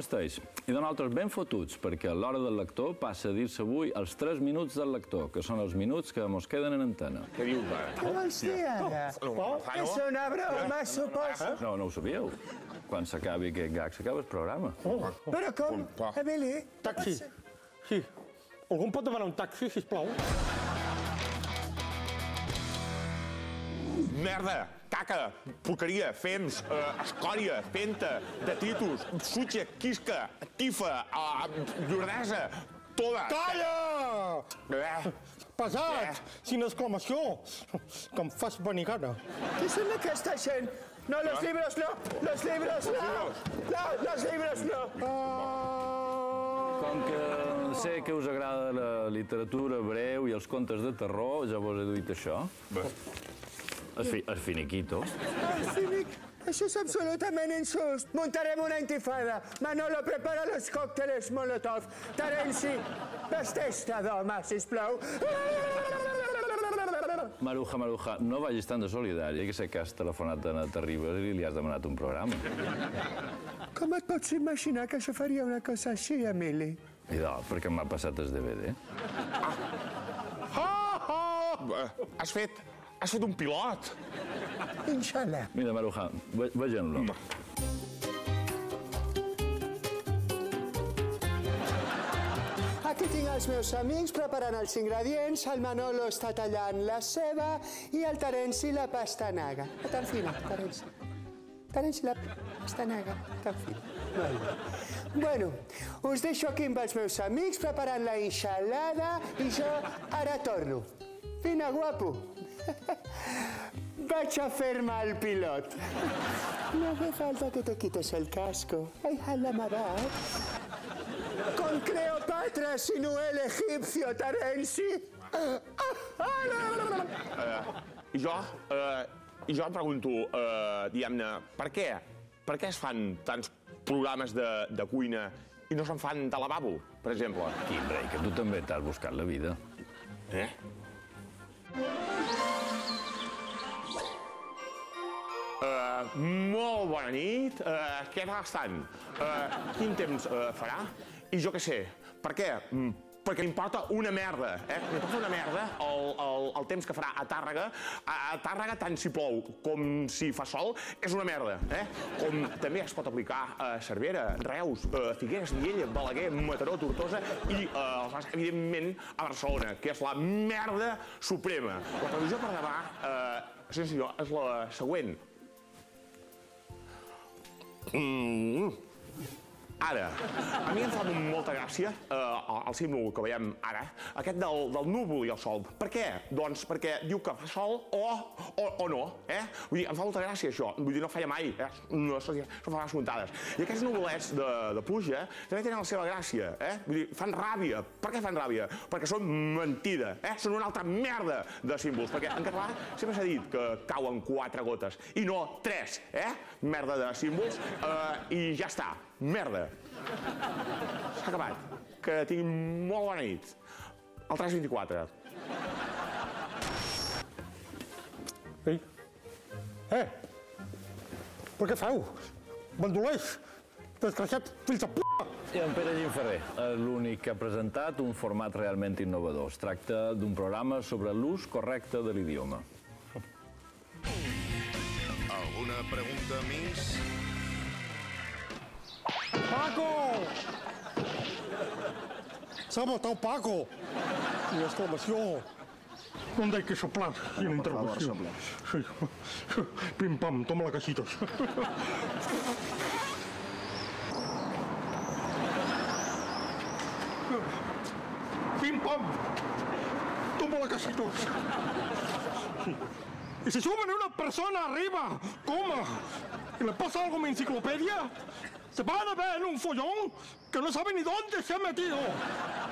Esteix. I nosaltres ben fotuts, perquè l'hora del lector passa a dir-se avui els 3 minuts del lector, que són els minuts que mos queden en antena. Què dius, ara? Què vols dir, ara? És una broma, suposo? No, no ho sabíeu. Quan s'acabi aquest gag, s'acaba el programa. Però com? Emili? Taxi. Sí. Algú em pot demanar un taxi, sisplau? Merda, caca, porqueria, fems, escòria, penta, detritus, sutge, quisca, tifa, llordesa, toda. Calla! Pesat! Sin exclamació! Que em fas venir gana. Què són aquesta gent? No, los libros no! Los libros no! No, los libros no! Com que sé que us agrada la literatura breu i els contes de terror, ja vos he dit això. El finiquito. El finic... Això és absolutament injust. Muntarem una intifada. Manolo, prepara los còcteles Molotov. Terenci, vesteix-te d'home, sisplau. Maruja, no vagis tan de solidària, que sé que has telefonat a Nata Ribas i li has demanat un programa. Com et pots imaginar que això faria una cosa així, Emili? Idò, perquè m'ha passat el DVD. Has fet un pilot. Inshallah. Mira, Maruja, vegem-lo. Aquí tinc els meus amics preparant els ingredients, el Manolo està tallant la ceba i el Terenci la pastanaga. Tan fina, Terenci. Terenci la pastanaga, tan fina. Molt bé. Bueno, us deixo aquí amb els meus amics preparant la enxalada i jo ara torno. Vine, guapo. Vaig a fer-me el pilot. No hace falta que te quites el casco. Ay, jala, con Cleopatra, sino el egipcio, Terenci. I jo em pregunto, diguem-ne, per què es fan tants programes de cuina i no se'n fan de lavabo, per exemple? Quin rei, que tu també t'has buscat la vida. Molt bona nit. Què tal estan? Quin temps farà? I jo què sé. Per què? Perquè m'importa una merda, M'importa una merda el temps que farà a Tàrrega. A Tàrrega, tant si plou com si fa sol, és una merda, Com també es pot aplicar a Cervera, Reus, Figueres, Viella, Balaguer, Mataró, Tortosa i, evidentment, a Barcelona, que és la merda suprema. La previsió per demà, senyor, és la següent. Ara, a mi em fa molta gràcia el símbol que veiem ara, aquest del núvol i el sol. Per què? Doncs perquè diu que fa sol o no, Vull dir, em fa molta gràcia això, vull dir, no falla mai, no són faves comptades. I aquests nuvolets de pluja també tenen la seva gràcia, Vull dir, fan ràbia. Per què fan ràbia? Perquè són mentida, Són una altra merda de símbols, perquè en català sempre s'ha dit que cauen 4 gotes i no 3, Merda de símbols i ja està. Merda. S'ha acabat. Que tinguin molt bona nit. El 324. Ei. Per què feu? Bandolers! Desgraciat, fills de p***! I en Pere Gimferrer és l'únic que ha presentat un format realment innovador. Es tracta d'un programa sobre l'ús correcte de l'idioma. ¿Alguna pregunta més? Paco! S'ha matat Paco! I exclamació. No hay que soplar y en la intervención. Sí. Pim pam, toma la casita. Pim pam, toma la casita. Y si suben una persona arriba, coma, y le pasa algo a mi enciclopedia, se van a ver en un follón que no saben ni dónde se ha metido.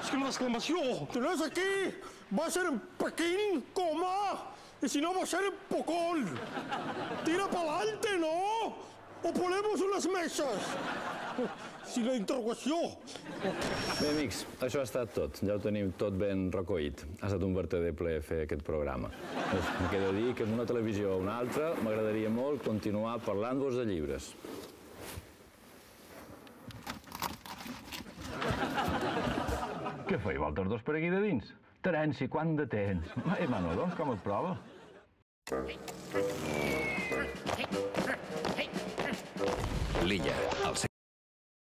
Es que una exclamación. Tenés aquí, va a ser en Pekín, coma, y si no va a ser en Pocol. Tira para adelante, ¿no? O ponemos unas mesas. Si la interrogació. Bé, amics, això ha estat tot. Ja ho tenim tot ben recollit. Ha estat un vertader plaer fer aquest programa. Em queda dir que en una televisió o una altra m'agradaria molt continuar parlant-vos de llibres. Què feu, vosaltres dos per aquí de dins? Terenci, quant de tens? Manolo, com et prova? L'Illa, al